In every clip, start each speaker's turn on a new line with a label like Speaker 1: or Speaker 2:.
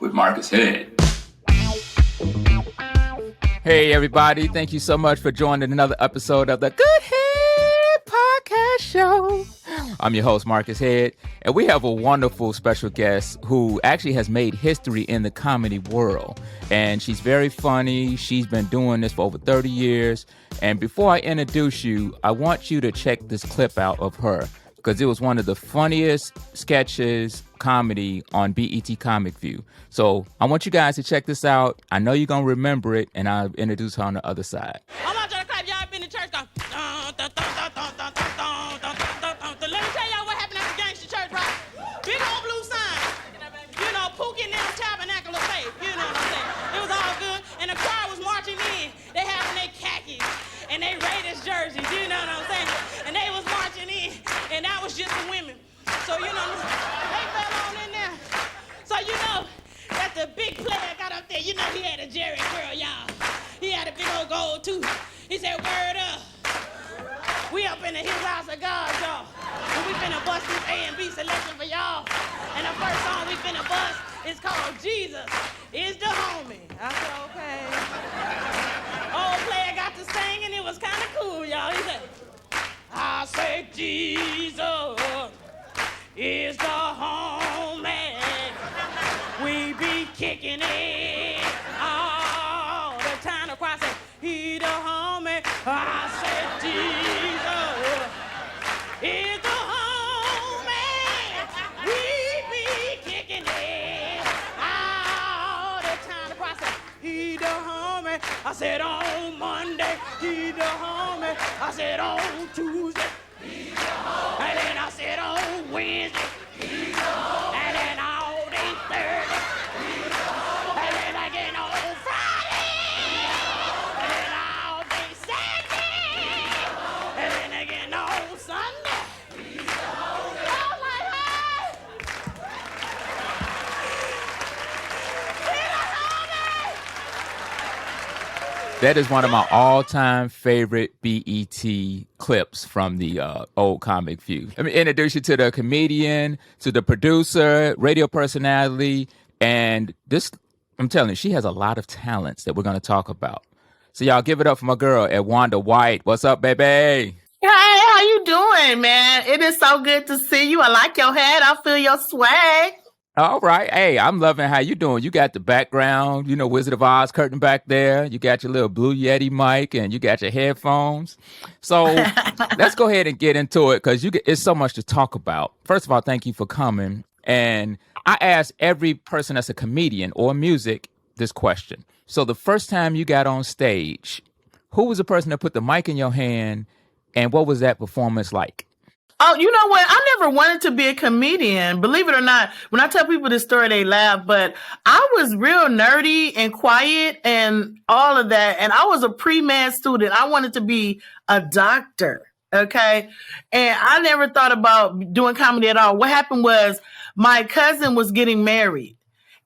Speaker 1: with Marcus Head.
Speaker 2: Hey, everybody. Thank you so much for joining another episode of the Good Head Podcast Show. I'm your host, Marcus Head, and we have a wonderful special guest who actually has made history in the comedy world. And she's very funny. She's been doing this for over 30 years. And before I introduce you, I want you to check this clip out of her because it was one of the funniest sketches comedy on BET Comic View. So I want you guys to check this out. I know you're going to remember it, and I'll introduce her on the other side.
Speaker 3: I want y'all to clap. Y'all been in church going, dun, dun, dun, dun, dun, dun, dun, dun, dun, dun, dun. Let me tell y'all what happened at the gangster church, right? Big old blue sign. You know, Pookie and them tabernacle of faith. You know what I'm saying? It was all good. And the choir was marching in. They having their khakis and they Raiders jerseys. You know what I'm saying? And they was marching in. And that was just the women. So, you know, they fell on in there. So, you know, that the big player got up there. You know, he had a Jerry curl, y'all. He had a big old gold tooth. He said, word up. We up in his house of God, y'all. And we finna bust this A and B selection for y'all. And the first song we finna bust is called Jesus is the Homie. I said, okay. Old player got to sing and it was kind of cool, y'all. He said, I say Jesus is the homie. We be kicking it all the time. The choir said, he the homie. I said Jesus is the homie. We be kicking it all the time. The choir said, he the homie. I said on Monday, he the homie. I said on Tuesday, he the homie. And then I said on Wednesday, he the homie. And then all day Thursday, he the homie. And then again on Friday, and then all day Saturday, and then again on Sunday, he the homie. I was like, hey, he the homie.
Speaker 2: That is one of my all-time favorite BET clips from the old Comic View. Let me introduce you to the comedian, to the producer, radio personality, and this, I'm telling you, she has a lot of talents that we're going to talk about. So y'all give it up for my girl, Edwonda White. What's up, baby?
Speaker 4: Hey, how you doing, man? It is so good to see you. I like your hat. I feel your swag.
Speaker 2: All right. Hey, I'm loving how you doing. You got the background, you know, Wizard of Oz curtain back there. You got your little Blue Yeti mic and you got your headphones. So let's go ahead and get into it because it's so much to talk about. First of all, thank you for coming. And I ask every person that's a comedian or music this question. So the first time you got on stage, who was the person that put the mic in your hand and what was that performance like?
Speaker 4: Oh, you know what? I never wanted to be a comedian. Believe it or not, when I tell people this story, they laugh. But I was real nerdy and quiet and all of that. And I was a pre-med student. I wanted to be a doctor. Okay. And I never thought about doing comedy at all. What happened was my cousin was getting married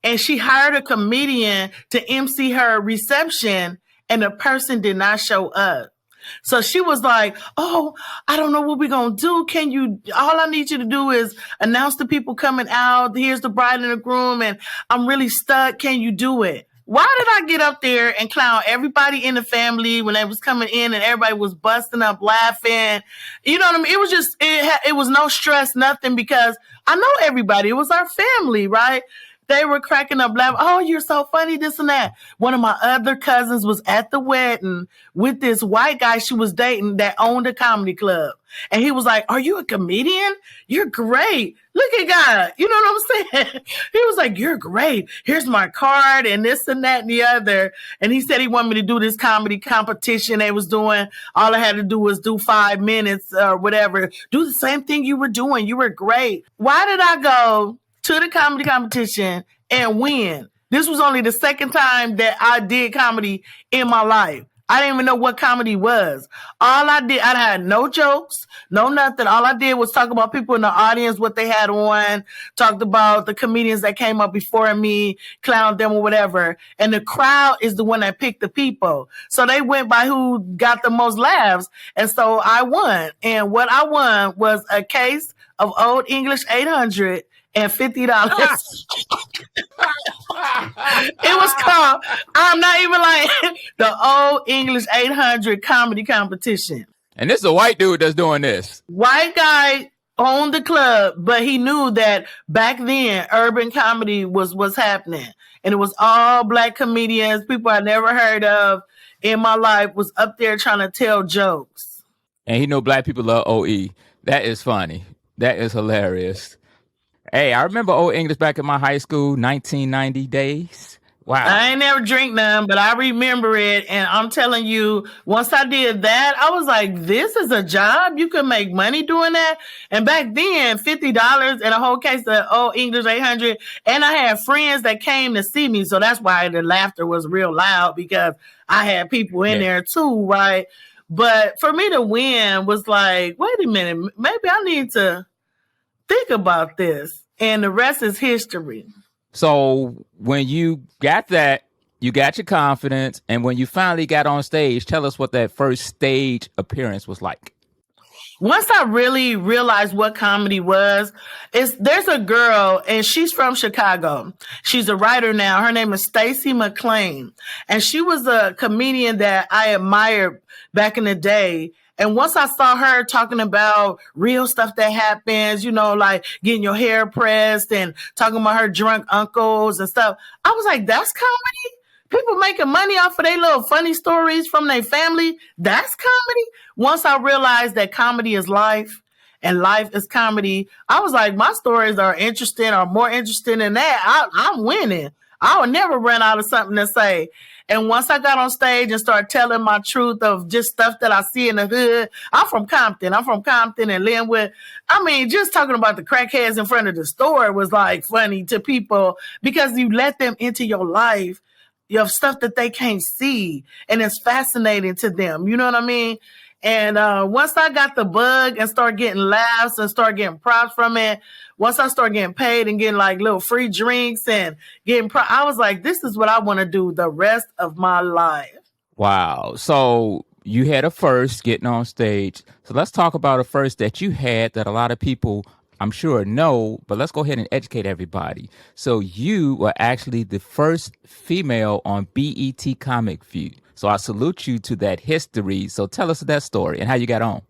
Speaker 4: and she hired a comedian to MC her reception and the person did not show up. So she was like, oh, I don't know what we're going to do. All I need you to do is announce the people coming out. Here's the bride and the groom. And I'm really stuck. Can you do it? Why did I get up there and clown everybody in the family when they was coming in and everybody was busting up laughing? You know what I mean? It was just, it was no stress, nothing, because I know everybody. It was our family, right? They were cracking up, laughing. Oh, you're so funny, this and that. One of my other cousins was at the wedding with this white guy she was dating that owned a comedy club. And he was like, are you a comedian? You're great. Look at God. You know what I'm saying? He was like, you're great. Here's my card and this and that and the other. And he said he wanted me to do this comedy competition they was doing. All I had to do was do 5 minutes or whatever. Do the same thing you were doing. You were great. Why did I go to the comedy competition and win? This was only the second time that I did comedy in my life. I didn't even know what comedy was. All I did, I had no jokes, no nothing. All I did was talk about people in the audience, what they had on, talked about the comedians that came up before me, clowned them or whatever. And the crowd is the one that picked the people. So they went by who got the most laughs. And so I won. And what I won was a case of Old English 800 and $50. It was called, I'm not even like, the Old English 800 comedy competition.
Speaker 2: And this is a white dude that's doing this.
Speaker 4: White guy owned the club, but he knew that back then urban comedy was happening. And it was all black comedians, people I never heard of in my life, was up there trying to tell jokes.
Speaker 2: And he know black people love OE. That is funny. That is hilarious. Hey, I remember Old English back in my high school, 1990 days. Wow.
Speaker 4: I ain't never drink none, but I remember it. And I'm telling you, once I did that, I was like, this is a job. You can make money doing that. And back then, $50 and a whole case of Old English 800. And I had friends that came to see me. So that's why the laughter was real loud, because I had people in there too, right? But for me to win was like, wait a minute, maybe I need to think about this. And the rest is history.
Speaker 2: So when you got that, you got your confidence. And when you finally got on stage, tell us what that first stage appearance was like.
Speaker 4: Once I really realized what comedy was, there's a girl and she's from Chicago. She's a writer now. Her name is Stacey McLean. And she was a comedian that I admired back in the day. And once I saw her talking about real stuff that happens, like getting your hair pressed and talking about her drunk uncles and stuff, I was like, that's comedy? People making money off of their little funny stories from their family. That's comedy. Once I realized that comedy is life and life is comedy, I was like, my stories are interesting or more interesting than that. I'm winning. I would never run out of something to say. And once I got on stage and started telling my truth of just stuff that I see in the hood, I'm from Compton and Linwood. I mean, just talking about the crackheads in front of the store was like funny to people because you let them into your life. You have stuff that they can't see, and it's fascinating to them. You know what I mean? And once I got the bug and started getting laughs and started getting props from it, once I started getting paid and getting like little free drinks and getting I was like, this is what I want to do the rest of my life.
Speaker 2: Wow. So you had a first getting on stage. So let's talk about a first that you had that a lot of people, I'm sure, know, but let's go ahead and educate everybody. So you were actually the first female on BET Comic View. So I salute you to that history. So tell us that story and how you got on.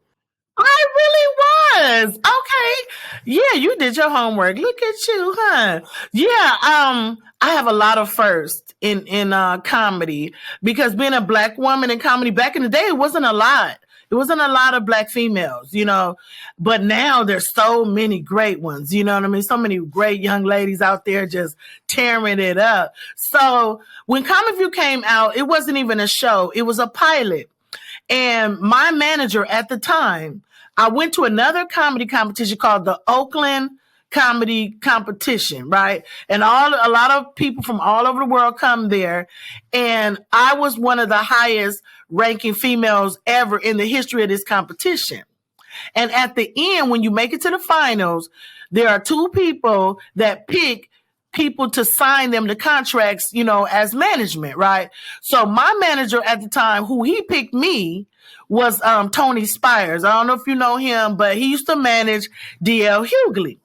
Speaker 4: I really was. Okay. Yeah, you did your homework. Look at you, huh? Yeah, I have a lot of firsts in comedy because being a black woman in comedy back in the day, it wasn't a lot. It wasn't a lot of black females, but now there's so many great ones, you know what I mean? So many great young ladies out there just tearing it up. So when Comic View came out, it wasn't even a show. It was a pilot. And my manager at the time, I went to another comedy competition called the Oakland Comedy Competition, right? And a lot of people from all over the world come there. And I was one of the highest ranking females ever in the history of this competition. And at the end, when you make it to the finals, there are two people that pick people to sign them the contracts, as management, right? So my manager at the time, who he picked me, was Tony Spires. I don't know if you know him, but he used to manage D.L. Hughley.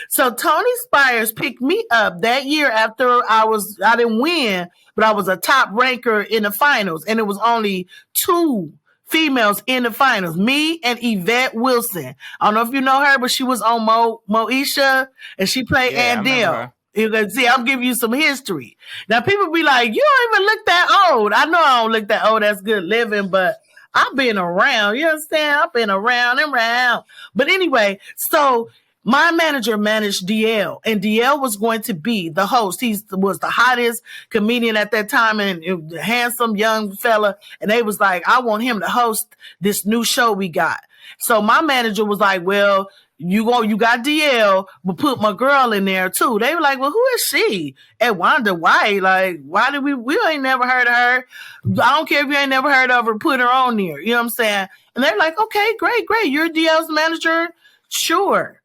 Speaker 4: So Tony Spires picked me up that year after I didn't win, but I was a top ranker in the finals. And it was only two females in the finals, me and Yvette Wilson. I don't know if you know her, but she was on Moesha and she played Andale. You can see, I'm giving you some history. Now people be like, you don't even look that old. I know I don't look that old. That's good living, but I've been around. You understand? I've been around and around. But anyway, so my manager managed DL, and DL was going to be the host. He was the hottest comedian at that time and a handsome young fella. And they was like, I want him to host this new show we got. So my manager was like, well, you got DL, but put my girl in there too. They were like, well, who is she? Edwonda White. Like, why did we ain't never heard of her. I don't care if you ain't never heard of her, put her on there. You know what I'm saying? And they're like, okay, great. You're DL's manager? Sure.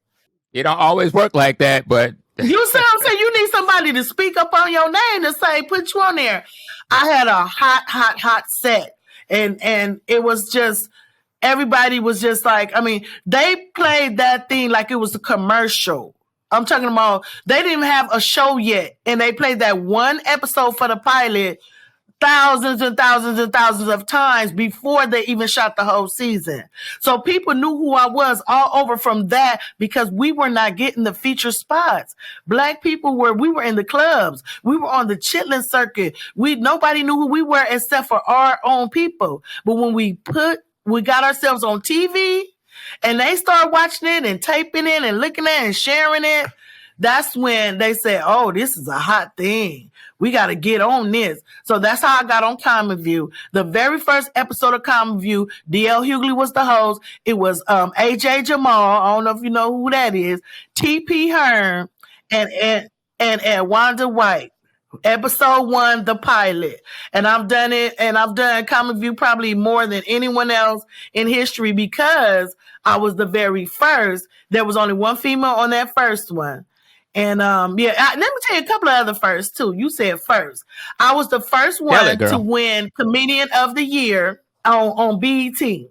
Speaker 2: It don't always work like that, but
Speaker 4: you see what I'm saying? You need somebody to speak up on your name to say, put you on there. I had a hot set. And it was just, everybody was just like, I mean, they played that thing like it was a commercial. I'm talking about they didn't even have a show yet, and they played that one episode for the pilot thousands and thousands and thousands of times before they even shot the whole season. So people knew who I was all over from that because we were not getting the feature spots. Black people we were in the clubs. We were on the chitlin circuit. Nobody knew who we were except for our own people. But when we got ourselves on TV and they started watching it and taping it and looking at it and sharing it, that's when they said, oh, this is a hot thing. We got to get on this. So that's how I got on Comic View. The very first episode of Comic View, D.L. Hughley was the host. It was A.J. Jamal. I don't know if you know who that is. T.P. Hearn and Edwonda White. Episode 1, the pilot. And I've done it, and I've done Comic View probably more than anyone else in history because I was the very first. There was only one female on that first one. And let me tell you a couple of other firsts too. You said first. I was the first one to win Comedian of the Year on BET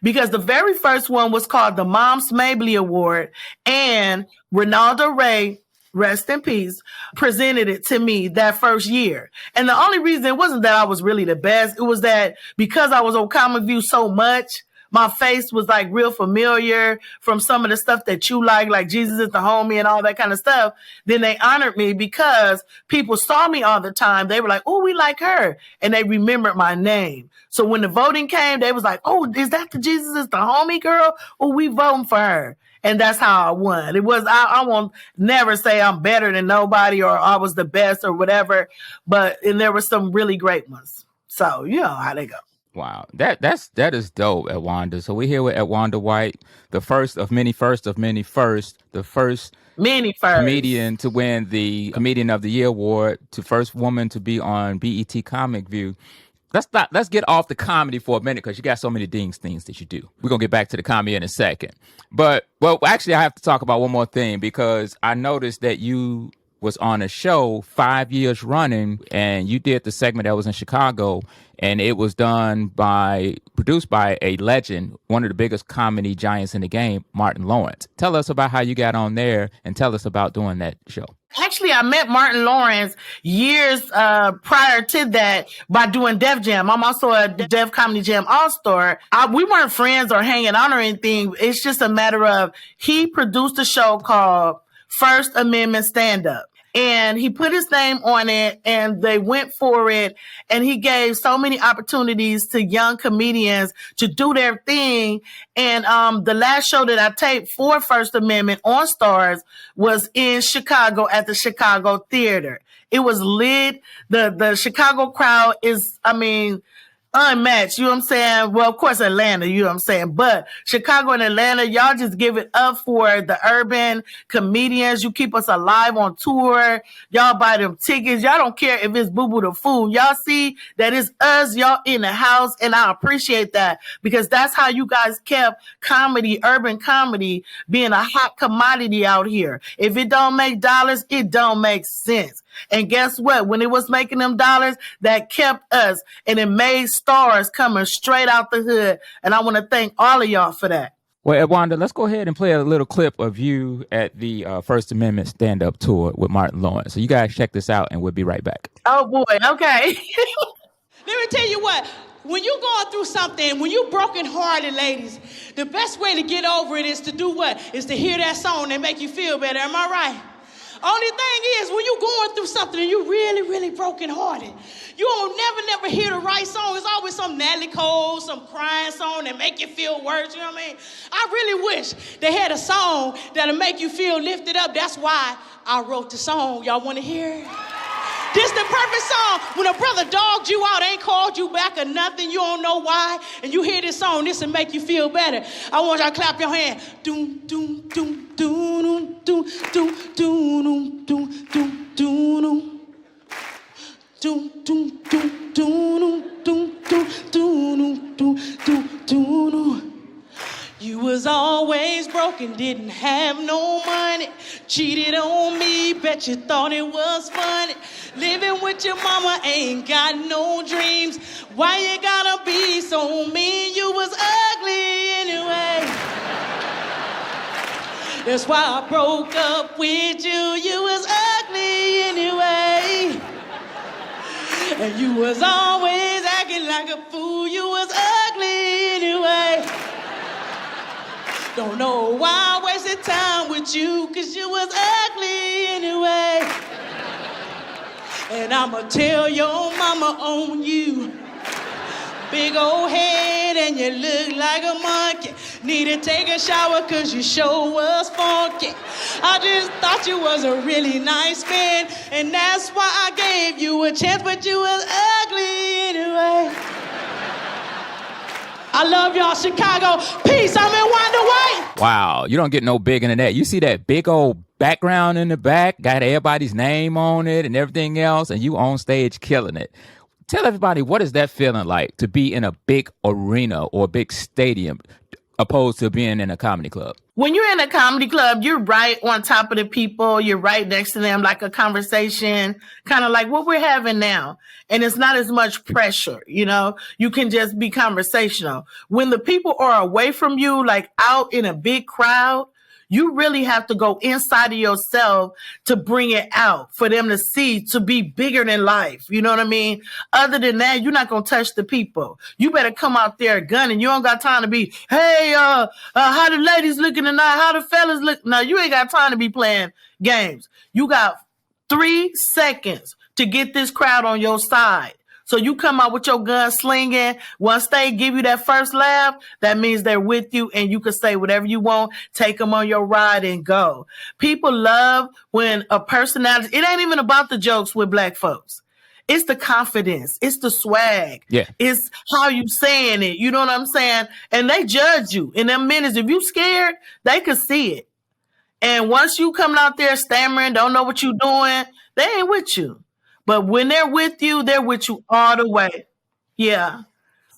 Speaker 4: because the very first one was called the Moms Mabley Award, and Ronaldo Ray, rest in peace, presented it to me that first year. And the only reason it wasn't that I was really the best, it was that because I was on Comic View so much, my face was like real familiar from some of the stuff that you like Jesus is the Homie and all that kind of stuff. Then they honored me because people saw me all the time. They were like, oh, we like her. And they remembered my name. So when the voting came, they was like, oh, is that the Jesus is the Homie girl? Oh, we voting for her. And that's how I won. It was, I won't never say I'm better than nobody or I was the best or whatever, and there were some really great ones. So you know how they go.
Speaker 2: Wow, that is dope, Edwonda. So we're here with Edwonda White, the first of many the first comedian to win the Comedian of the Year award, to first woman to be on BET Comic View. Let's get off the comedy for a minute because you got so many things that you do. We're gonna get back to the comedy in a second, but actually I have to talk about one more thing because I noticed that you was on a show 5 years running, and you did the segment that was in Chicago, and it was produced by a legend, one of the biggest comedy giants in the game, Martin Lawrence. Tell us about how you got on there, and tell us about doing that show.
Speaker 4: Actually, I met Martin Lawrence years prior to that by doing Def Jam. I'm also a Def Comedy Jam All-Star. We weren't friends or hanging out or anything. It's just a matter of he produced a show called First Amendment Stand-Up. And he put his name on it and they went for it. And he gave so many opportunities to young comedians to do their thing. And the last show that I taped for First Amendment on Stars was in Chicago at the Chicago Theater. It was lit. The Chicago crowd is, unmatched, you know what I'm saying? Well, of course, Atlanta, you know what I'm saying? But Chicago and Atlanta, y'all just give it up for the urban comedians. You keep us alive on tour. Y'all buy them tickets. Y'all don't care if it's Boo Boo the Fool. Y'all see that it's us, y'all in the house, and I appreciate that because that's how you guys kept comedy, urban comedy, being a hot commodity out here. If it don't make dollars, it don't make sense. And guess what? When it was making them dollars, that kept us, and it made stars coming straight out the hood. And I want to thank all of y'all for that.
Speaker 2: Well, Edwonda, let's go ahead and play a little clip of you at the First Amendment stand-up tour with Martin Lawrence. So you guys check this out, and we'll be right back.
Speaker 4: Oh, boy. Okay.
Speaker 3: Let me tell you what. When you're going through something, when you're broken-hearted, ladies, the best way to get over it is to do what? Is to hear that song that make you feel better. Am I right? Only thing is, when you're going through something and you're really, really brokenhearted, you will never hear the right song. It's always some Natalie Cole, some crying song that make you feel worse, you know what I mean? I really wish they had a song that'll make you feel lifted up. That's why I wrote the song. Y'all want to hear it? This the perfect song. When a brother dogged you out, ain't called you back or nothing, you don't know why, and you hear this song, this will make you feel better. I want y'all to clap your hand. Doom, doom, doom, doom, doom, doom, doom, doom, doom, doom, doom. Doom, doom, doom, doom, doom, doom, doom, doom, doom, doom. You was always broken, didn't have no money, cheated on me, bet you thought it was funny. Living with your mama, ain't got no dreams. Why you gotta be so mean? You was ugly anyway. That's why I broke up with you. You was ugly anyway. And you was always acting like a fool. You was ugly anyway. Don't know why I wasted time with you, 'cause you was ugly anyway. And I'ma tell your mama on you. Big old head and you look like a monkey. Need to take a shower 'cause you sure was funky. I just thought you was a really nice man, and that's why I gave you a chance, but you was ugly anyway. I love y'all, Chicago. Peace, I'm in Wonder White.
Speaker 2: Wow, you don't get no bigger than that. You see that big old background in the back, got everybody's name on it and everything else, and you on stage killing it. Tell everybody, what is that feeling like to be in a big arena or a big stadium opposed to being in a comedy club?
Speaker 4: When you're in a comedy club, you're right on top of the people. You're right next to them, like a conversation, kind of like what we're having now. And it's not as much pressure, you know, you can just be conversational. When the people are away from you, like out in a big crowd, you really have to go inside of yourself to bring it out for them to see, to be bigger than life. You know what I mean? Other than that, you're not going to touch the people. You better come out there gunning. You don't got time to be, hey, how the ladies looking tonight? How the fellas look? No, you ain't got time to be playing games. You got 3 seconds to get this crowd on your side. So you come out with your gun slinging. Once they give you that first laugh, that means they're with you and you can say whatever you want, take them on your ride and go. People love when a personality, it ain't even about the jokes with black folks. It's the confidence. It's the swag.
Speaker 2: Yeah.
Speaker 4: It's how you saying it. You know what I'm saying? And they judge you in them minutes. If you scared, they can see it. And once you coming out there stammering, don't know what you doing, they ain't with you. But when they're with you all the way. Yeah.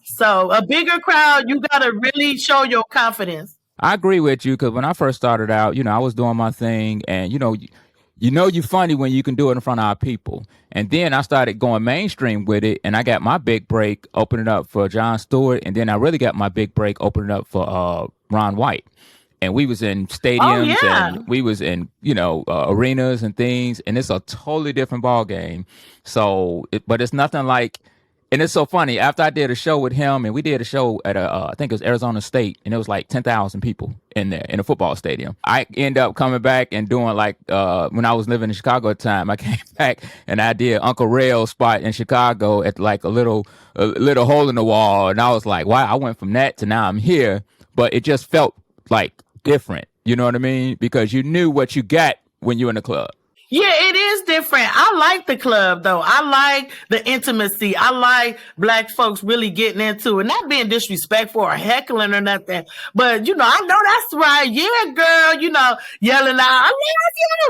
Speaker 4: So a bigger crowd, you got to really show your confidence.
Speaker 2: I agree with you, because when I first started out, I was doing my thing, and you're funny when you can do it in front of our people. And then I started going mainstream with it, and I got my big break opening up for Jon Stewart, and then I really got my big break opening up for Ron White. And we was in stadiums and we was in, arenas and things. And it's a totally different ball game. So, but it's nothing like, and it's so funny. After I did a show with him, and we did a show at I think it was Arizona State, and it was like 10,000 people in there in a football stadium. I end up coming back and doing when I was living in Chicago at the time, I came back and I did Uncle Rail's spot in Chicago at like a little hole in the wall. And I was like, wow, I went from that to now I'm here. But it just felt like different, you know what I mean? Because you knew what you got when you were in the club.
Speaker 4: Yeah, it is different. I like the club, though. I like the intimacy. I like black folks really getting into it, not being disrespectful or heckling or nothing. But, I know that's right. Yeah, girl, yelling out, I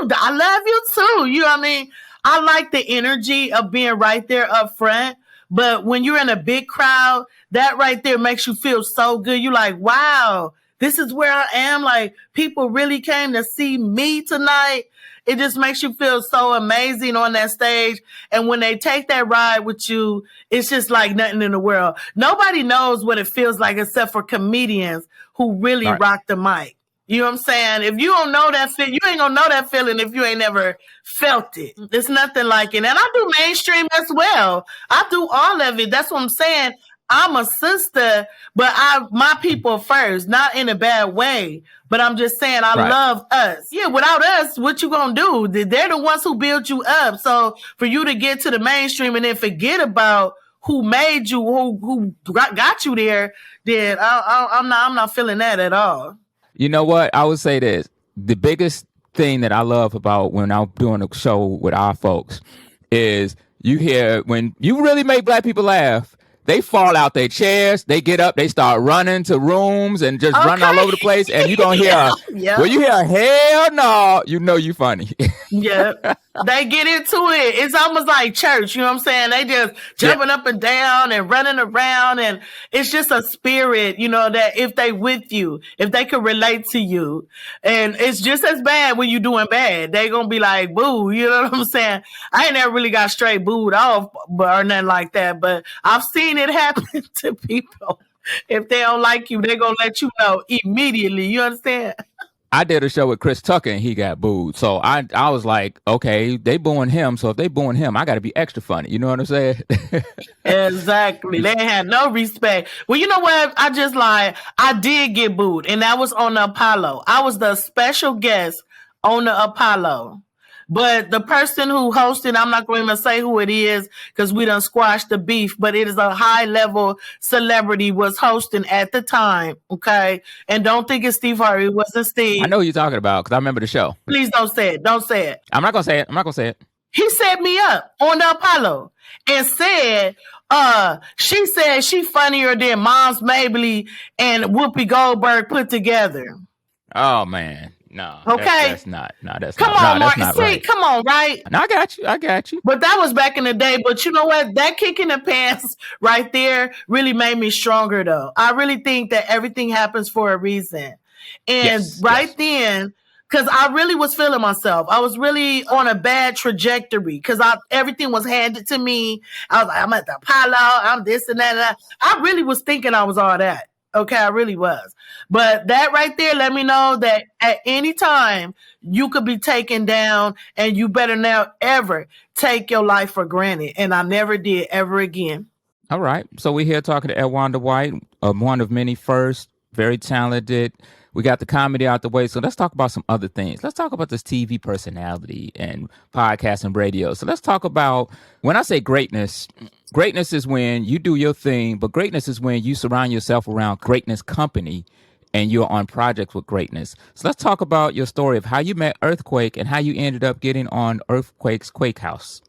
Speaker 4: love you. I love you, too. You know what I mean? I like the energy of being right there up front. But when you're in a big crowd, that right there makes you feel so good. You're like, wow. This is where I am. Like, people really came to see me tonight. It just makes you feel so amazing on that stage. And when they take that ride with you, it's just like nothing in the world. Nobody knows what it feels like except for comedians who really rock the mic. You know what I'm saying? If you don't know that feeling, you ain't gonna know that feeling if you ain't never felt it. It's nothing like it. And I do mainstream as well. I do all of it. That's what I'm saying. I'm a sister, but my people first, not in a bad way. But I'm just saying I love us. Yeah, without us, what you gonna do? They're the ones who built you up. So for you to get to the mainstream and then forget about who made you, who got you there, then I'm not feeling that at all.
Speaker 2: You know what? I would say this. The biggest thing that I love about when I'm doing a show with our folks is you hear when you really make black people laugh, they fall out their chairs, they get up, they start running to rooms and just run all over the place. And you're going to hear, when you hear, hell no, you know you funny.
Speaker 4: Yeah. They get into it. It's almost like church, you know what I'm saying? They just jumping up and down and running around. And it's just a spirit, that if they with you, if they can relate to you. And it's just as bad when you're doing bad. They going to be like, boo, you know what I'm saying? I ain't never really got straight booed off or nothing like that. But I've seen it happen to people. If they don't like you, they're going to let you know immediately. You understand?
Speaker 2: I did a show with Chris Tucker and he got booed. So I was like, okay, they booing him. So if they booing him, I got to be extra funny. You know what I'm saying?
Speaker 4: Exactly. They had no respect. Well, you know what? I did get booed, and that was on the Apollo. I was the special guest on the Apollo. But the person who hosted, I'm not going to say who it is because we done squashed the beef, but it is a high level celebrity was hosting at the time. Okay. And don't think it's Steve Harvey. It wasn't Steve.
Speaker 2: I know who you're talking about because I remember the show.
Speaker 4: Please don't say it. Don't say it.
Speaker 2: I'm not going to say it.
Speaker 4: He set me up on the Apollo and said, she said she funnier than Moms Mabley and Whoopi Goldberg put together.
Speaker 2: Oh, man. No.
Speaker 4: Okay.
Speaker 2: That's not. No, that's
Speaker 4: come
Speaker 2: not.
Speaker 4: on,
Speaker 2: No,
Speaker 4: Mark.
Speaker 2: that's not
Speaker 4: See,
Speaker 2: right.
Speaker 4: come on, right?
Speaker 2: No, I got you.
Speaker 4: But that was back in the day. But you know what? That kick in the pants right there really made me stronger, though. I really think that everything happens for a reason. And then, because I really was feeling myself. I was really on a bad trajectory because everything was handed to me. I was like, I'm at the Apollo. I'm this and that. And that. I really was thinking I was all that. Okay, I really was. But that right there let me know that at any time you could be taken down and you better now ever take your life for granted. And I never did ever again.
Speaker 2: All right. So we're here talking to Edwonda White, one of many first, very talented. We got the comedy out the way. So let's talk about some other things. Let's talk about this TV personality and podcast and radio. So let's talk about, when I say greatness is when you do your thing, but greatness is when you surround yourself around greatness company and you're on projects with greatness. So let's talk about your story of how you met Earthquake and how you ended up getting on Earthquake's Quake House.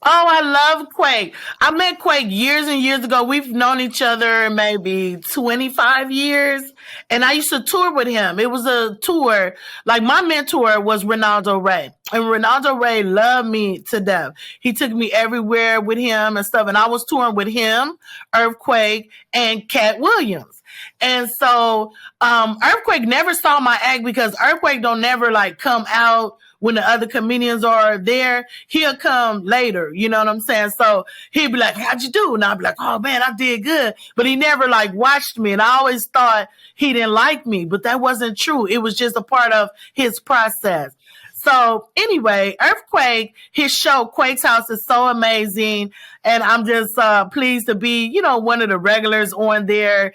Speaker 4: Oh, I love Quake. I met Quake years and years ago. We've known each other maybe 25 years. And I used to tour with him. It was a tour. Like my mentor was Ronaldo Ray. And Ronaldo Ray loved me to death. He took me everywhere with him and stuff. And I was touring with him, Earthquake, and Cat Williams. And so Earthquake never saw my act because Earthquake don't never like come out when the other comedians are there. He'll come later, you know what I'm saying? So he'd be like, how'd you do? And I'd be like, oh man, I did good. But he never like watched me. And I always thought he didn't like me, but that wasn't true. It was just a part of his process. So anyway, Earthquake, his show, Quake's House, is so amazing. And I'm just pleased to be, you know, one of the regulars on there.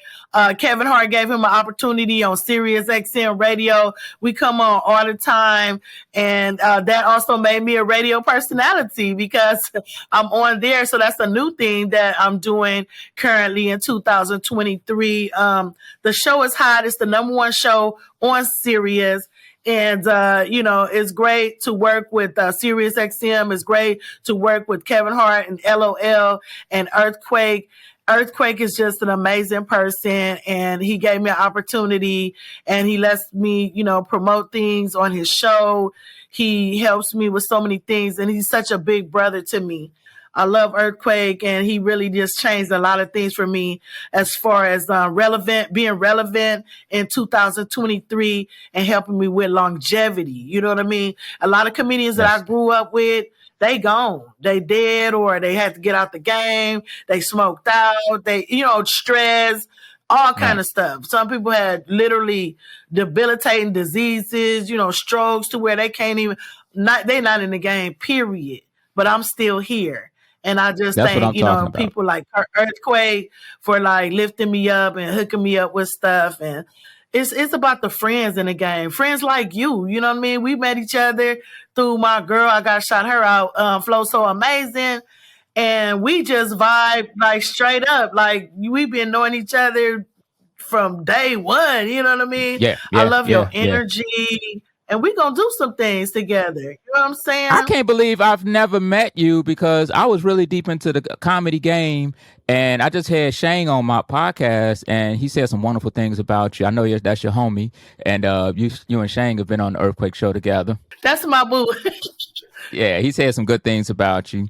Speaker 4: Kevin Hart gave him an opportunity on Sirius XM radio. We come on all the time. And that also made me a radio personality because I'm on there. So that's a new thing that I'm doing currently in 2023. The show is hot. It's the number one show on Sirius. And, you know, it's great to work with Sirius XM. It's great to work with Kevin Hart and LOL and Earthquake. Earthquake is just an amazing person, and he gave me an opportunity, and he lets me, you know, promote things on his show. He helps me with so many things, and he's such a big brother to me. I love Earthquake, and he really just changed a lot of things for me as far as being relevant in 2023 and helping me with longevity. You know what I mean? A lot of comedians that I grew up with, they gone. They dead or they had to get out the game. They smoked out. They, you know, stress, all kind of stuff. Some people had literally debilitating diseases, you know, strokes to where they can't even, they're not in the game, period. But I'm still here. And I just thank, you know, people like Earthquake for like lifting me up and hooking me up with stuff. And it's about the friends in the game. Friends like you know what I mean? We met each other through my girl. I got shot her out. Flow So Amazing. And we just vibe like straight up. Like we've been knowing each other from day one. You know what I mean?
Speaker 2: Yeah.
Speaker 4: I love your energy. Yeah. And we're going to do some things together. You know what I'm saying?
Speaker 2: I can't believe I've never met you because I was really deep into the comedy game. And I just had Shane on my podcast, and he said some wonderful things about you. I know that's your homie. And you and Shane have been on the Earthquake show together.
Speaker 4: That's my boo.
Speaker 2: Yeah, he said some good things about you.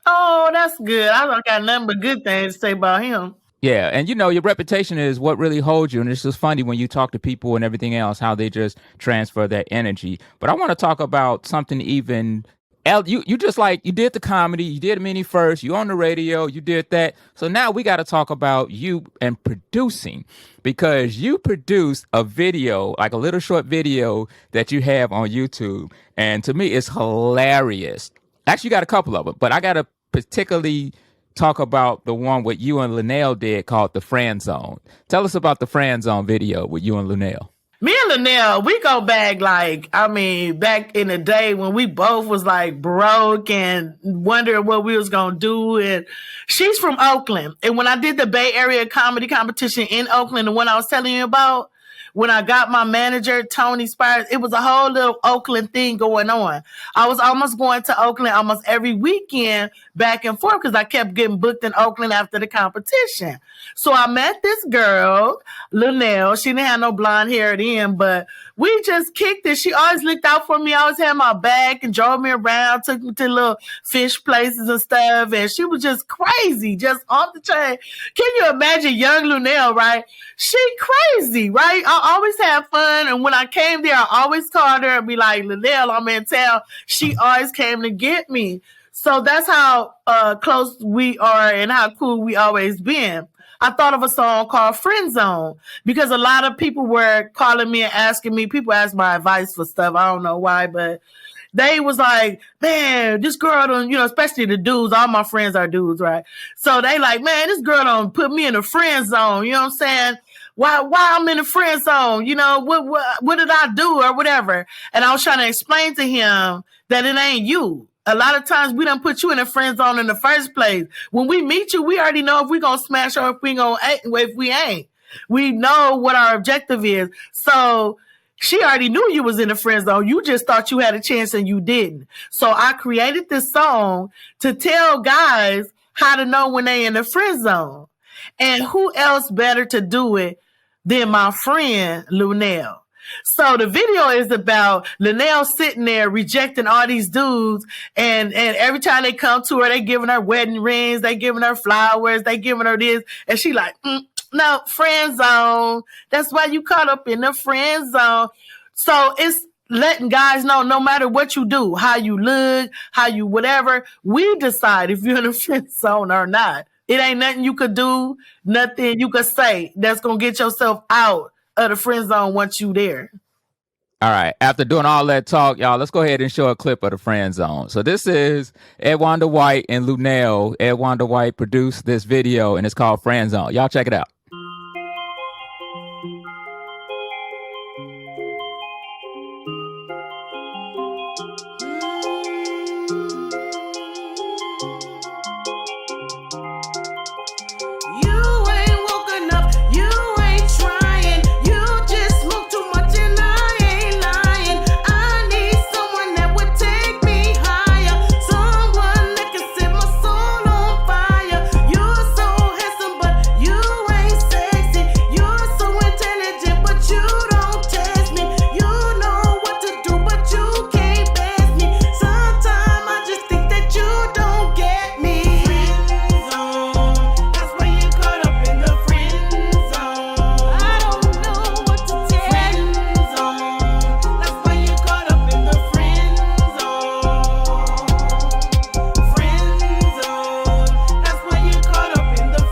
Speaker 4: Oh, that's good. I don't got nothing but good things to say about him.
Speaker 2: Yeah, and you know, your reputation is what really holds you, and it's just funny when you talk to people and everything else, how they just transfer that energy. But I want to talk about something even you just like you did the comedy, you did Mini first, you on the radio, you did that. So now we got to talk about you and producing, because you produced a video, like a little short video that you have on YouTube, and to me it's hilarious. Actually, you got a couple of them, but I got to particularly talk about the one with you and Linnell did called The Friend Zone. Tell us about the Friend Zone video with you and Linnell.
Speaker 4: Me and Linnell, we go back back in the day when we both was like broke and wondering what we was going to do. And she's from Oakland. And when I did the Bay Area comedy competition in Oakland, the one I was telling you about, when I got my manager, Tony Spires, it was a whole little Oakland thing going on. I was almost going to Oakland almost every weekend back and forth because I kept getting booked in Oakland after the competition. So I met this girl, Linnell. She didn't have no blonde hair then, but we just kicked it. She always looked out for me. Always had my back and drove me around, took me to little fish places and stuff. And she was just crazy, just off the chain. Can you imagine young Linnell, right? She crazy, right? I always had fun. And when I came there, I always called her and be like, Linnell, I'm in town. She always came to get me. So that's how close we are and how cool we always been. I thought of a song called Friend Zone because a lot of people were calling me and asking me. People ask my advice for stuff. I don't know why, but they was like, man, this girl don't, especially the dudes. All my friends are dudes, right? So they like, man, this girl don't put me in a friend zone. You know what I'm saying? Why I'm in the friend zone? What did I do or whatever? And I was trying to explain to him that it ain't you. A lot of times we don't put you in a friend zone in the first place. When we meet you, we already know if we're going to smash or if we ain't. We know what our objective is. So she already knew you was in the friend zone. You just thought you had a chance and you didn't. So I created this song to tell guys how to know when they in the friend zone. And who else better to do it than my friend, Linnell. So the video is about Linnell sitting there rejecting all these dudes. And every time they come to her, they giving her wedding rings. They giving her flowers. They giving her this. And she like, no, friend zone. That's why you caught up in the friend zone. So it's letting guys know no matter what you do, how you look, how you whatever, we decide if you're in the friend zone or not. It ain't nothing you could do, nothing you could say that's going to get yourself out of the friend zone once you there.
Speaker 2: All right. After doing all that talk, y'all, let's go ahead and show a clip of the friend zone. So this is Edwonda White and Linnell. Edwonda White produced this video, and it's called Friend Zone. Y'all check it out.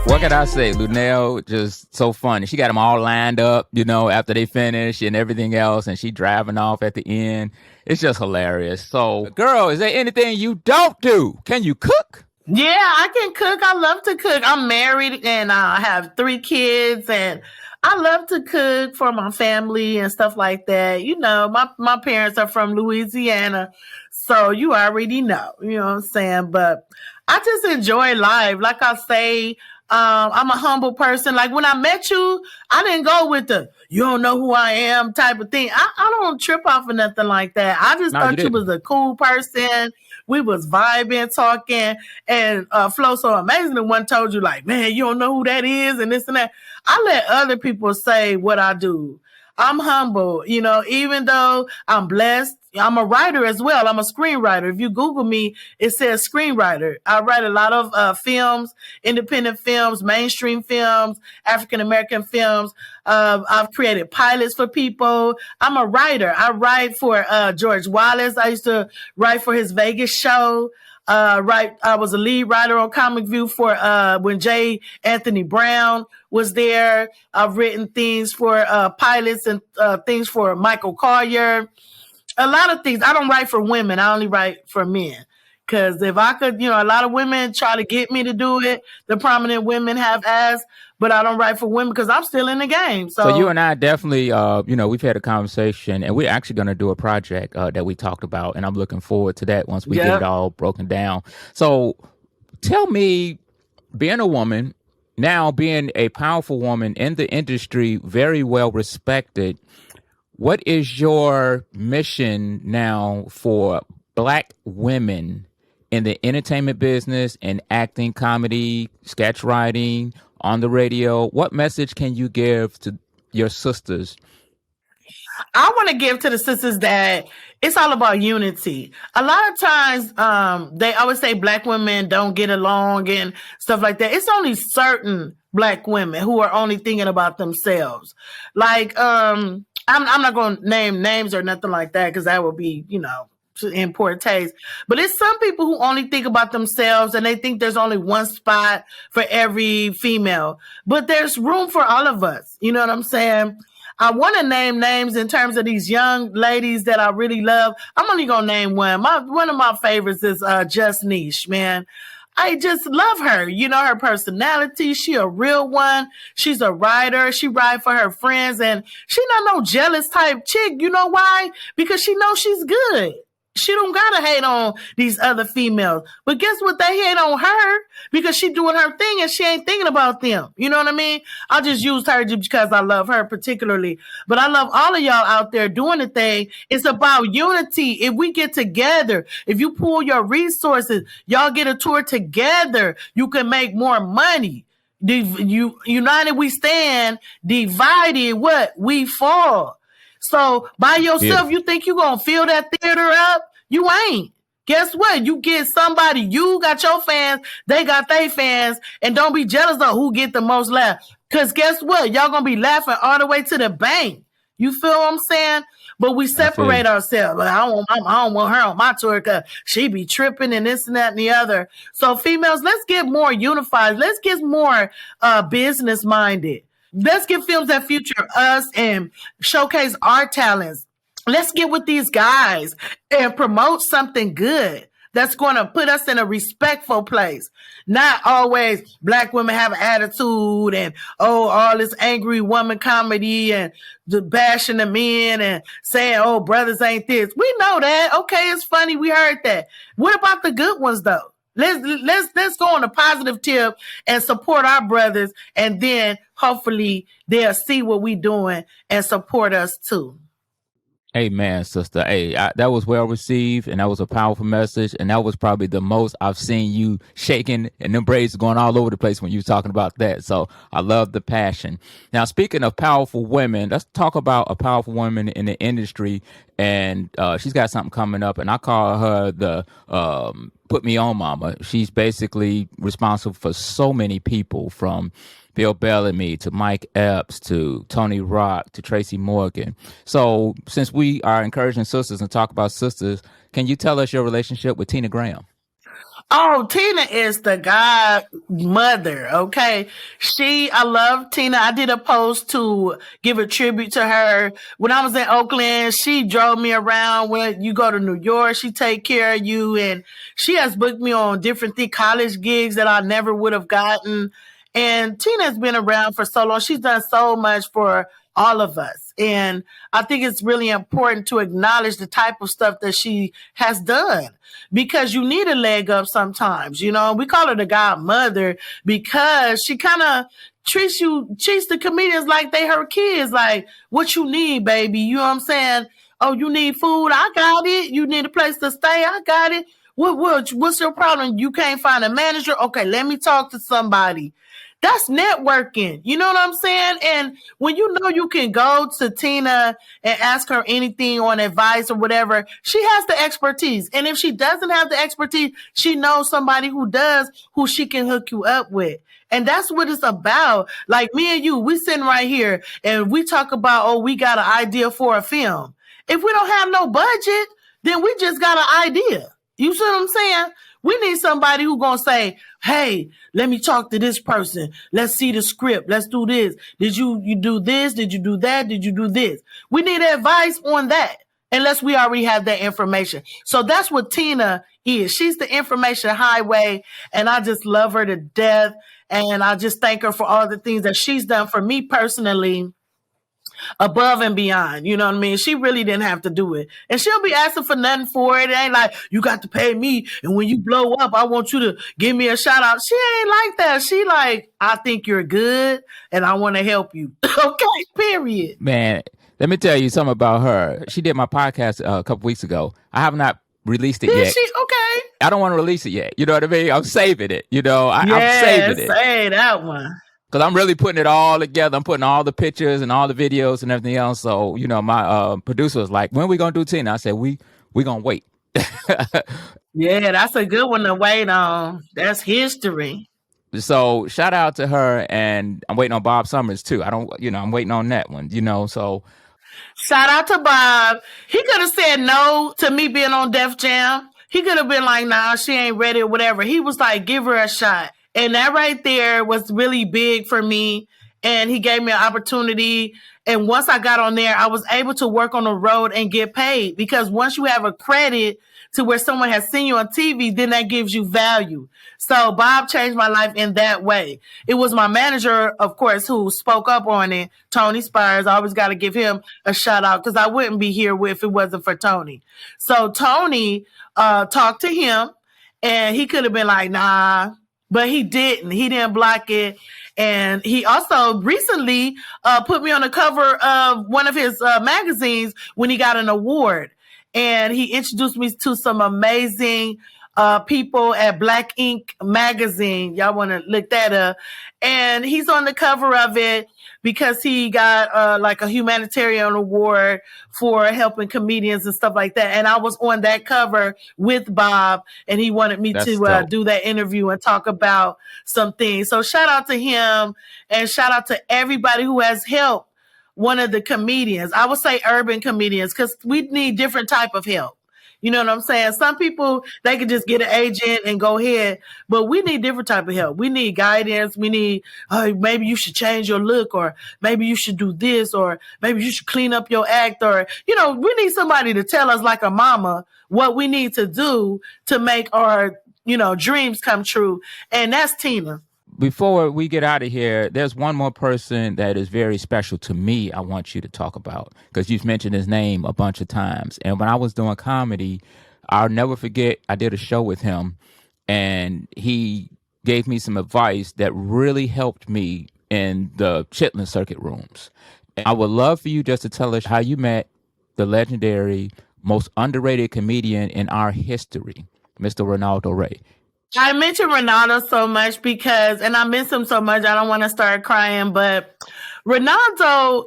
Speaker 2: What can I say? Linnell just so funny. She got them all lined up, after they finish and everything else, and she driving off at the end. It's just hilarious. So, girl, is there anything you don't do? Can you cook?
Speaker 4: Yeah, I can cook. I love to cook. I'm married and I have 3 kids, and I love to cook for my family and stuff like that. My parents are from Louisiana, so you already know, you know what I'm saying? But I just enjoy life. Like I say, I'm a humble person. Like when I met you, I didn't go with the you don't know who I am type of thing. I don't trip off of nothing like that. I just thought you was a cool person. We was vibing, talking, and Flow So Amazing. The one told you like, man, you don't know who that is and this and that. I let other people say what I do. I'm humble, even though I'm blessed I'm a writer as well. I'm a screenwriter. If you Google me, it says screenwriter. I write a lot of films, independent films, mainstream films, African American films. I've created pilots for people. I'm a writer. I write for George Wallace. I used to write for his Vegas show. I was a lead writer on Comic View for when J. Anthony Brown was there. I've written things for pilots and things for Michael Collier. A lot of things. I don't write for women. I only write for men. Because if I could, a lot of women try to get me to do it. The prominent women have asked, but I don't write for women because I'm still in the game.
Speaker 2: So you and I definitely, we've had a conversation, and we're actually going to do a project that we talked about, and I'm looking forward to that once we get it all broken down. So tell me, being a woman, now being a powerful woman in the industry, very well respected, what is your mission now for Black women in the entertainment business and acting, comedy, sketch writing, on the radio? What message can you give to your sisters?
Speaker 4: I want to give to the sisters that it's all about unity. A lot of times, they always say Black women don't get along and stuff like that. It's only certain Black women who are only thinking about themselves. Like, I'm not going to name names or nothing like that because that would be, in poor taste. But it's some people who only think about themselves and they think there's only one spot for every female. But there's room for all of us. You know what I'm saying? I want to name names in terms of these young ladies that I really love. I'm only going to name one. One of my favorites is Just Niche, man. I just love her. Her personality. She a real one. She's a writer. She write for her friends and she not no jealous type chick. You know why? Because she knows she's good. She don't gotta hate on these other females. But guess what? They hate on her because she doing her thing and she ain't thinking about them. You know what I mean? I just used her just because I love her particularly. But I love all of y'all out there doing the thing. It's about unity. If we get together, if you pool your resources, y'all get a tour together, you can make more money. United we stand, divided what? We fall. So by yourself, you think you're going to fill that theater up? You ain't. Guess what? You get somebody, you got your fans, they got their fans, and don't be jealous of who get the most laugh. Because guess what? Y'all going to be laughing all the way to the bank. You feel what I'm saying? But we separate ourselves. Like, I don't want her on my tour because she be tripping and this and that and the other. So females, let's get more unified. Let's get more business minded. Let's get films that feature us and showcase our talents. Let's get with these guys and promote something good that's going to put us in a respectful place. Not always Black women have an attitude and, all this angry woman comedy and the bashing the men and saying, brothers ain't this. We know that. Okay, it's funny. We heard that. What about the good ones, though? Let's go on a positive tip and support our brothers, and then hopefully they'll see what we're doing and support us too.
Speaker 2: Amen, sister. Hey, that was well received, and that was a powerful message, and that was probably the most I've seen you shaking and them braids going all over the place when you were talking about that. So I love the passion. Now, speaking of powerful women, let's talk about a powerful woman in the industry, and she's got something coming up, and I call her the Put Me On Mama. She's basically responsible for so many people, from Bill Bellamy to Mike Epps to Tony Rock to Tracy Morgan. So since we are encouraging sisters and talk about sisters, can you tell us your relationship with Tina Graham?
Speaker 4: Oh, Tina is the godmother, okay? I love Tina. I did a post to give a tribute to her. When I was in Oakland, she drove me around. When you go to New York, she take care of you. And she has booked me on different college gigs that I never would have gotten. And Tina's been around for so long. She's done so much for all of us. And I think it's really important to acknowledge the type of stuff that she has done, because you need a leg up sometimes. We call her the godmother because she kind of treats the comedians like they her kids. Like, what you need, baby? You know what I'm saying? Oh, you need food? I got it. You need a place to stay? I got it. What's your problem? You can't find a manager? Okay, let me talk to somebody. That's networking. You know what I'm saying? And when you know you can go to Tina and ask her anything on advice or whatever, she has the expertise. And if she doesn't have the expertise, she knows somebody who does, who she can hook you up with. And that's what it's about. Like me and you, we sitting right here and we talk about, oh, we got an idea for a film. If we don't have no budget, then we just got an idea. You see what I'm saying? We need somebody who's going to say, hey, let me talk to this person. Let's see the script. Let's do this. Did you do this? Did you do that? Did you do this? We need advice on that, unless we already have that information. So that's what Tina is. She's the information highway, and I just love her to death. And I just thank her for all the things that she's done for me personally, above and beyond. You know what I mean? She really didn't have to do it. And she'll be asking for nothing for it. It ain't like, you got to pay me, and when you blow up, I want you to give me a shout out. She ain't like that. She like, I think you're good, and I want to help you. Okay, period.
Speaker 2: Man, let me tell you something about her. She did my podcast a couple weeks ago. I have not released it
Speaker 4: Did
Speaker 2: yet.
Speaker 4: she? Okay.
Speaker 2: I don't want to release it yet. You know what I mean? I'm saving it. You know, I'm saving it.
Speaker 4: Say that one.
Speaker 2: Because I'm really putting it all together. I'm putting all the pictures and all the videos and everything else. So, you know, my producer was like, when we going to do Tina? I said, we going to wait.
Speaker 4: Yeah, that's a good one to wait on. That's history.
Speaker 2: So shout out to her. And I'm waiting on Bob Summers too. I'm waiting on that one, you know, so.
Speaker 4: Shout out to Bob. He could have said no to me being on Def Jam. He could have been like, nah, she ain't ready or whatever. He was like, give her a shot. And that right there was really big for me. And he gave me an opportunity. And once I got on there, I was able to work on the road and get paid. Because once you have a credit to where someone has seen you on TV, then that gives you value. So Bob changed my life in that way. It was my manager, of course, who spoke up on it, Tony Spires. I always got to give him a shout out because I wouldn't be here if it wasn't for Tony. So Tony talked to him, and he could have been like, nah, but he didn't. He didn't block it. And he also recently put me on the cover of one of his magazines when he got an award. And he introduced me to some amazing people at Black Ink magazine. Y'all want to look that up. And he's on the cover of it because he got like a humanitarian award for helping comedians and stuff like that. And I was on that cover with Bob, and he wanted me to do that interview and talk about some things. So shout out to him, and shout out to everybody who has helped one of the comedians. I would say urban comedians, because we need different type of help. You know what I'm saying? Some people, they can just get an agent and go ahead, but we need different type of help. We need guidance. We need, maybe you should change your look, or maybe you should do this, or maybe you should clean up your act, or, you know, we need somebody to tell us, like a mama, what we need to do to make our, you know, dreams come true. And that's Tina.
Speaker 2: Before we get out of here, there's one more person that is very special to me I want you to talk about, because you've mentioned his name a bunch of times. And when I was doing comedy, I'll never forget, I did a show with him, and he gave me some advice that really helped me in the Chitlin circuit rooms. And I would love for you just to tell us how you met the legendary, most underrated comedian in our history, Mr. Ronaldo Ray.
Speaker 4: I mention Ronaldo so much because, and I miss him so much, I don't want to start crying, but Ronaldo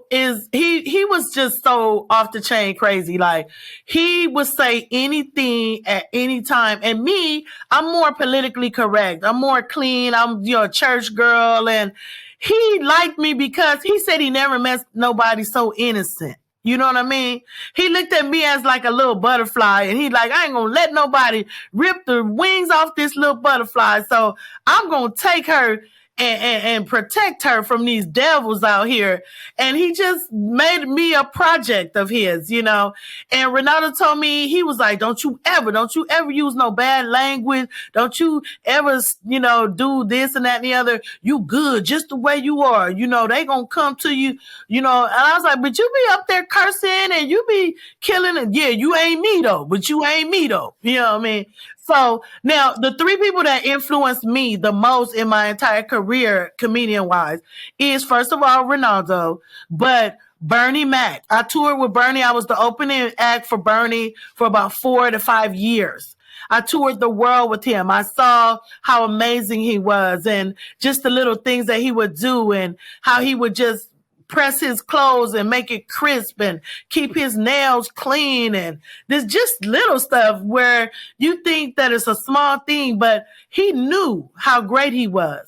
Speaker 4: he was just so off the chain crazy. Like, he would say anything at any time. And me, I'm more politically correct. I'm more clean. I'm, you know, a church girl. And he liked me because he said he never met nobody so innocent. You know what I mean? He looked at me as like a little butterfly, and he's like, I ain't gonna let nobody rip the wings off this little butterfly. So I'm gonna take her and protect her from these devils out here. And he just made me a project of his, you know. And Ronaldo told me, he was like, don't you ever use no bad language. Don't you ever, you know, do this and that and the other. You good just the way you are. You know, they gonna come to you, you know. And I was like, but you be up there cursing and you be killing it. Yeah, you ain't me though, but you ain't me though. You know what I mean? So now the three people that influenced me the most in my entire career, comedian wise, is first of all Ronaldo, but Bernie Mac. I toured with Bernie. I was the opening act for Bernie for about 4 to 5 years. I toured the world with him. I saw how amazing he was and just the little things that he would do and how he would just press his clothes and make it crisp and keep his nails clean. And there's just little stuff where you think that it's a small thing, but he knew how great he was.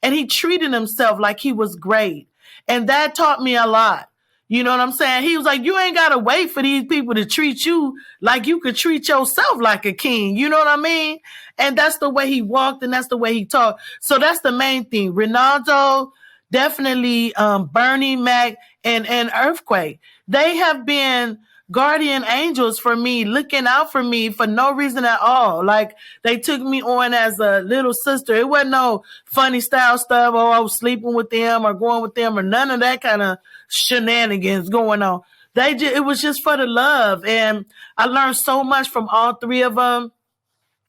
Speaker 4: And he treated himself like he was great. And that taught me a lot. You know what I'm saying? He was like, you ain't got to wait for these people to treat you like you could treat yourself like a king. You know what I mean? And that's the way he walked and that's the way he talked. So that's the main thing. Ronaldo, definitely Bernie Mac and Earthquake. They have been guardian angels for me, looking out for me for no reason at all. Like they took me on as a little sister. It wasn't no funny style stuff or I was sleeping with them or going with them or none of that kind of shenanigans going on. It was just for the love. And I learned so much from all three of them.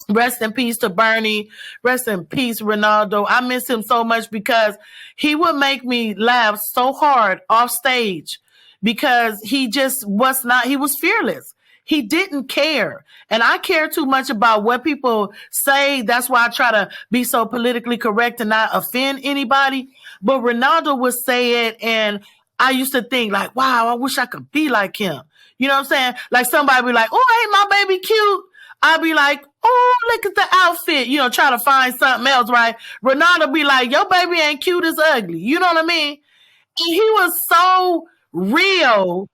Speaker 4: Rest in peace to Bernie. Rest in peace, Ronaldo. I miss him so much because he would make me laugh so hard off stage because he was fearless. He didn't care. And I care too much about what people say. That's why I try to be so politically correct and not offend anybody. But Ronaldo would say it and I used to think like, wow, I wish I could be like him. You know what I'm saying? Like somebody be like, oh, ain't my baby cute? I'd be like, oh, look at the outfit, try to find something else, right? Ronaldo be like, your baby ain't cute, it's ugly. You know what I mean? And he was so real.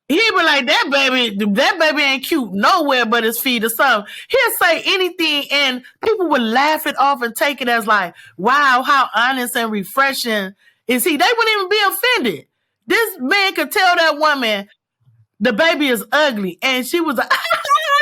Speaker 4: He'd be like, that baby ain't cute nowhere but his feet or something. He'll say anything and people would laugh it off and take it as like, wow, how honest and refreshing is he? They wouldn't even be offended. This man could tell that woman the baby is ugly. And she was like,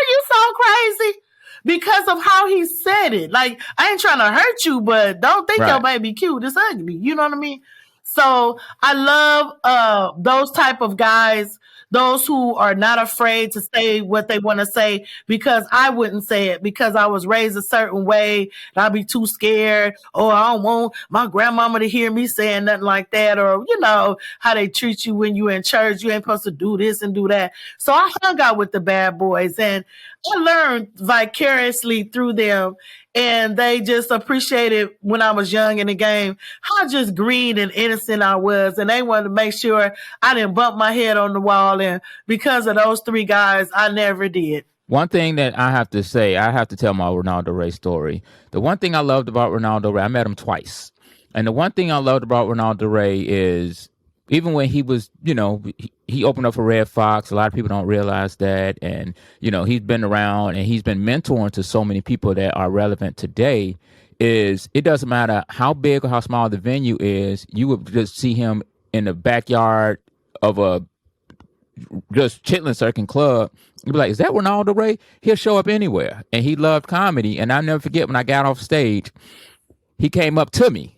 Speaker 4: you so crazy because of how he said it. Like, I ain't trying to hurt you, but don't think your baby cute. It's ugly. You know what I mean? So I love those type of guys, those who are not afraid to say what they want to say because I wouldn't say it because I was raised a certain way and I'd be too scared. Or I don't want my grandmama to hear me saying nothing like that. Or, how they treat you when you're in church. You ain't supposed to do this and do that. So I hung out with the bad boys and I learned vicariously through them. And they just appreciated when I was young in the game how just green and innocent I was. And they wanted to make sure I didn't bump my head on the wall. And because of those three guys, I never did.
Speaker 2: One thing that I have to say, I have to tell my Ronaldo Ray story. The one thing I loved about Ronaldo Ray, I met him twice. And the one thing I loved about Ronaldo Ray is even when he was, he opened up for Red Fox. A lot of people don't realize that. And, he's been around and he's been mentoring to so many people that are relevant today. It doesn't matter how big or how small the venue is. You would just see him in the backyard of a just chitlin circuit club. You'd be like, is that Ronaldo Ray? He'll show up anywhere. And he loved comedy. And I'll never forget when I got off stage, he came up to me.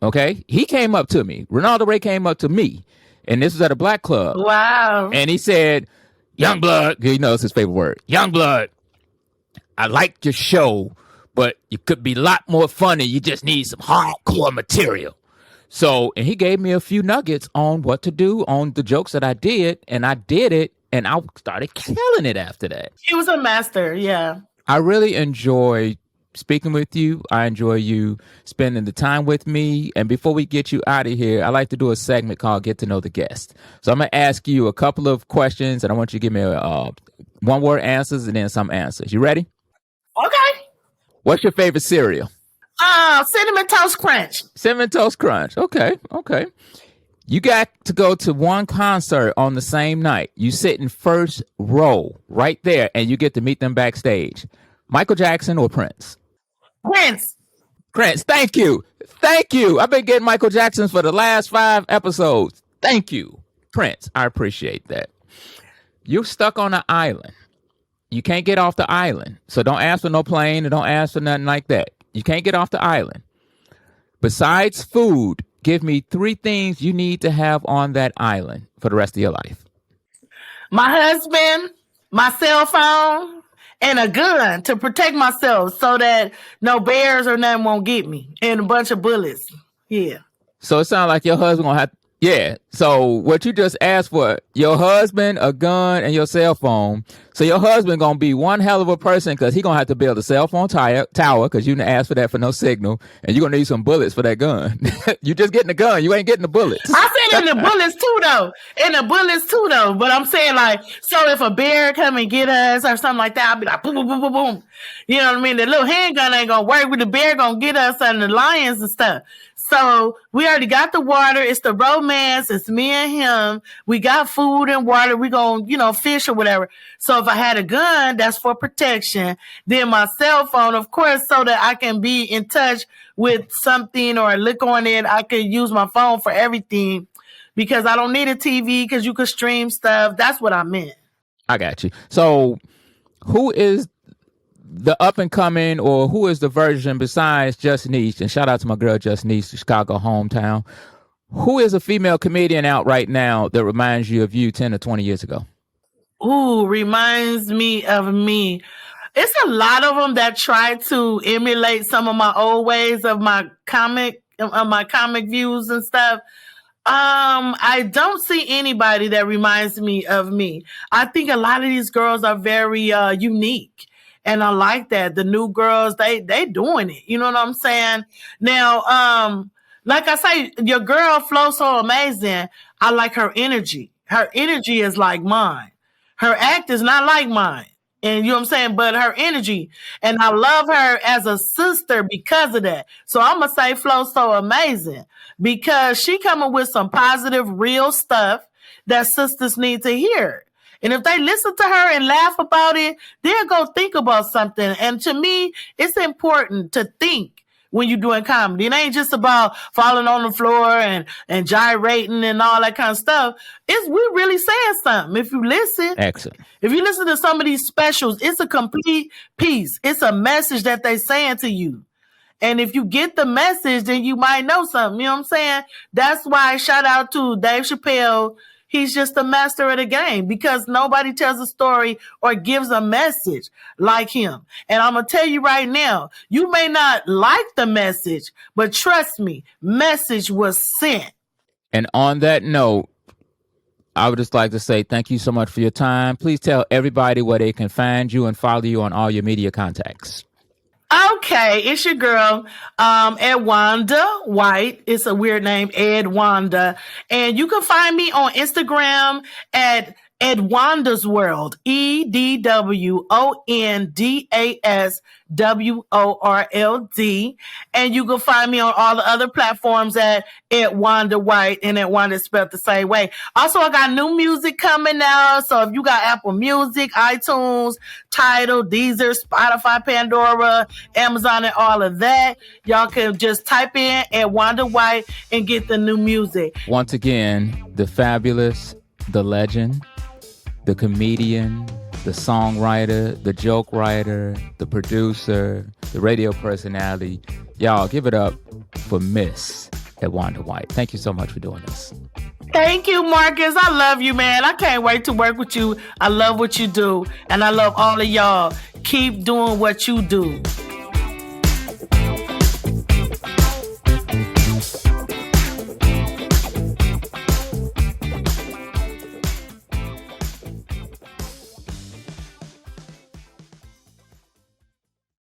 Speaker 2: Okay, he came up to me. Ronaldo Ray came up to me, and this was at a black club.
Speaker 4: Wow!
Speaker 2: And he said, "Young blood," it's his favorite word. "Young blood, I like your show, but you could be a lot more funny. You just need some hardcore material." So, and he gave me a few nuggets on what to do on the jokes that I did, and I did it, and I started killing it after that.
Speaker 4: He was a master. Yeah,
Speaker 2: I really enjoy speaking with you. I enjoy you spending the time with me. And before we get you out of here, I like to do a segment called Get to Know the Guest. So I'm going to ask you a couple of questions, and I want you to give me one-word answers and then some answers. You ready?
Speaker 4: Okay.
Speaker 2: What's your favorite cereal?
Speaker 4: Cinnamon Toast Crunch.
Speaker 2: Cinnamon Toast Crunch. Okay. You got to go to one concert on the same night. You sit in first row right there, and you get to meet them backstage. Michael Jackson or Prince? Prince, thank you. I've been getting Michael Jacksons for the last 5 episodes. Thank you. Prince, I appreciate that. You're stuck on an island. You can't get off the island. So don't ask for no plane and don't ask for nothing like that. You can't get off the island. Besides food, give me 3 things you need to have on that island for the rest of your life.
Speaker 4: My husband, my cell phone, and a gun to protect myself so that no bears or nothing won't get me. And a bunch of bullets. Yeah.
Speaker 2: So it sounds like your husband gonna have Yeah. So what you just asked for, your husband, a gun, and your cell phone. So your husband gonna be one hell of a person because he gonna have to build a cell phone tower because you didn't ask for that for no signal, and you're gonna need some bullets for that gun. You just getting the gun, you ain't getting the bullets.
Speaker 4: I said in the bullets too, though. In the bullets too, though. But I'm saying like, so if a bear come and get us or something like that, I'll be like, boom, boom, boom, boom, boom. You know what I mean? The little handgun ain't gonna work with the bear gonna get us and the lions and stuff. So we already got the water. It's the romance. It's me and him. We got food and water. We gonna, fish or whatever. So if I had a gun, that's for protection. Then my cell phone, of course, so that I can be in touch with something or look on it. I could use my phone for everything because I don't need a TV because you could stream stuff. That's what I meant.
Speaker 2: I got you. So who is the up and coming, or who is the version besides Just Niche? And shout out to my girl Just Niche, Chicago hometown. Who is a female comedian out right now that reminds you of you 10 or 20 years ago?
Speaker 4: Ooh, reminds me of me. It's a lot of them that try to emulate some of my old ways of my comic views and stuff. I don't see anybody that reminds me of me. I think a lot of these girls are very unique. And I like that. The new girls, they doing it. You know what I'm saying? Now, like I say, your girl Flo so amazing. I like her energy. Her energy is like mine. Her act is not like mine. And you know what I'm saying? But her energy. And I love her as a sister because of that. So I'm going to say Flo so amazing because she coming with some positive, real stuff that sisters need to hear. And if they listen to her and laugh about it, they'll go think about something. And to me, it's important to think when you're doing comedy. It ain't just about falling on the floor and gyrating and all that kind of stuff. We really saying something if you listen.
Speaker 2: Excellent.
Speaker 4: If you listen to some of these specials, it's a complete piece. It's a message that they saying to you. And if you get the message, then you might know something. You know what I'm saying? That's why shout out to Dave Chappelle. He's just a master of the game because nobody tells a story or gives a message like him. And I'm going to tell you right now, you may not like the message, but trust me, message was sent.
Speaker 2: And on that note, I would just like to say thank you so much for your time. Please tell everybody where they can find you and follow you on all your media contacts.
Speaker 4: Okay, it's your girl, Edwonda White. It's a weird name, Edwonda. And you can find me on Instagram at Edwonda's World, EDWONDASWORLD. And you can find me on all the other platforms at Edwonda White, and Edwonda is spelled the same way. Also, I got new music coming out. So if you got Apple Music, iTunes, Tidal, Deezer, Spotify, Pandora, Amazon, and all of that, y'all can just type in Edwonda White and get the new music.
Speaker 2: Once again, the fabulous, the legend, the comedian, the songwriter, the joke writer, the producer, the radio personality. Y'all give it up for Miss Edwonda White. Thank you so much for doing this.
Speaker 4: Thank you, Marcus. I love you, man. I can't wait to work with you. I love what you do. And I love all of y'all. Keep doing what you do.